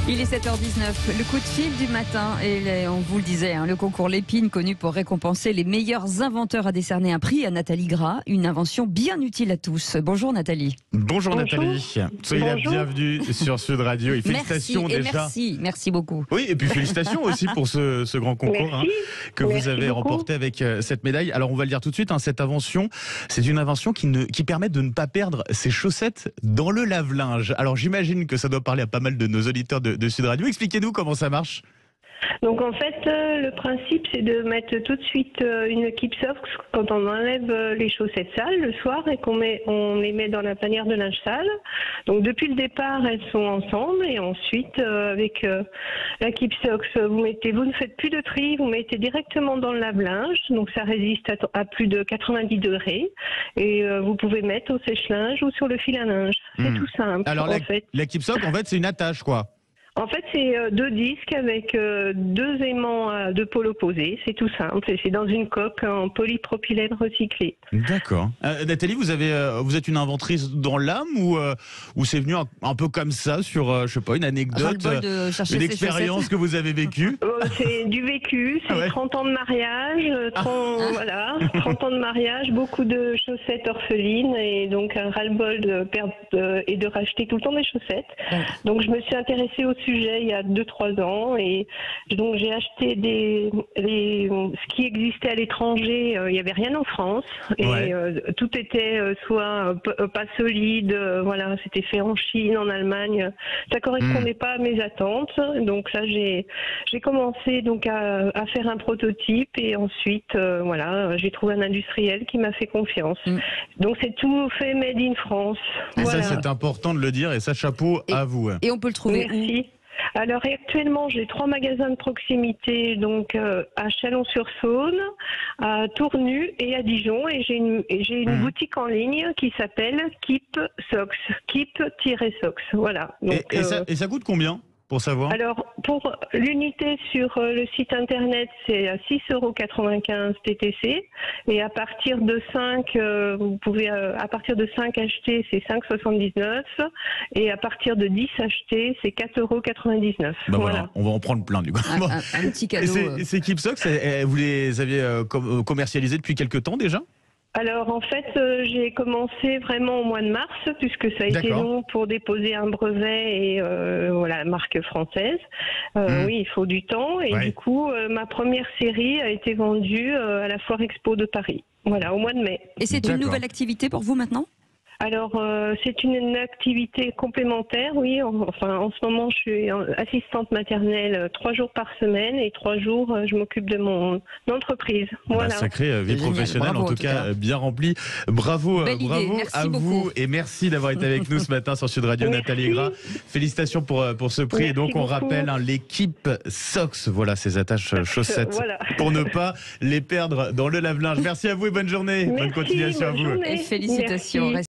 Il est 7h19, le coup de fil du matin et on vous le disait, le concours Lépine connu pour récompenser les meilleurs inventeurs a décerné un prix à Nathalie Gras, une invention bien utile à tous. Bonjour Nathalie. Bonjour Nathalie, soyez la bienvenue sur Sud Radio et félicitations déjà. Merci beaucoup. Oui, et puis félicitations aussi pour ce grand concours que vous avez remporté avec cette médaille. Alors on va le dire tout de suite, cette invention, c'est une invention qui permet de ne pas perdre ses chaussettes dans le lave-linge. Alors j'imagine que ça doit parler à pas mal de nos auditeurs de Sud Radio. Expliquez-nous comment ça marche. Donc en fait, le principe c'est de mettre tout de suite une Keep Socks quand on enlève les chaussettes sales le soir et qu'on les met dans la panière de linge sale. Donc depuis le départ, elles sont ensemble et ensuite avec la Keep Socks, vous ne faites plus de tri, vous mettez directement dans le lave-linge. Donc ça résiste à plus de 90 degrés et vous pouvez mettre au sèche-linge ou sur le fil à linge. C'est tout simple. Alors la Keep Sock, en fait, c'est une attache quoi. En fait, c'est deux disques avec deux aimants de pôle opposé. C'est tout simple. Et c'est dans une coque en polypropylène recyclé. D'accord. Nathalie, vous êtes une inventrice dans l'âme ou c'est venu un peu comme ça sur, je sais pas, une anecdote, une expérience que vous avez vécue? C'est du vécu. C'est 30 ans de mariage, 30 ans de mariage, beaucoup de chaussettes orphelines et donc un ras-le-bol de perdre et de racheter tout le temps des chaussettes. Donc je me suis intéressée au sujet il y a 2-3 ans et donc j'ai acheté ce qui existait à l'étranger. Il n'y avait rien en France et tout était soit pas solide, c'était fait en Chine, en Allemagne, ça correspondait pas à mes attentes. Donc là j'ai commencé donc à faire un prototype et ensuite j'ai trouvé un industriel qui m'a fait confiance. Donc c'est tout fait made in France. Et ça c'est important de le dire et ça chapeau à vous. Et on peut le trouver. Merci. Alors actuellement, j'ai 3 magasins de proximité, donc à Chalon-sur-Saône, à Tournu et à Dijon, et j'ai une boutique en ligne qui s'appelle Keep Socks, Keep-Socks. Voilà. Donc, et ça coûte combien? Pour savoir. Alors, pour l'unité sur le site internet, c'est à 6,95 € TTC. Et à partir de 5, vous pouvez, à partir de 5 acheter, c'est 5,79 €. Et à partir de 10 acheter, c'est 4,99 €. Voilà. On va en prendre plein, du coup. Un petit cadeau. Ces Keep Socks, vous les aviez commercialisés depuis quelques temps déjà? Alors en fait, j'ai commencé vraiment au mois de mars puisque ça a été long pour déposer un brevet et la marque française. Oui, il faut du temps et du coup, ma première série a été vendue à la Foire Expo de Paris. Voilà, au mois de mai. Et c'est une nouvelle activité pour vous maintenant ? Alors, c'est une activité complémentaire, oui. Enfin, en ce moment, je suis assistante maternelle 3 jours par semaine et 3 jours, je m'occupe de mon entreprise. Voilà. Sacrée vie professionnelle, bravo, en tout cas bien remplie. Bravo, bravo à vous et merci d'avoir été avec nous ce matin sur Sud Radio, Nathalie Gras. Félicitations pour ce prix. Merci et donc, on beaucoup. rappelle les Keep Socks. Voilà, ces attaches chaussettes pour ne pas les perdre dans le lave-linge. Merci à vous et bonne journée. Bonne continuation à vous. Journée. Et félicitations. Merci.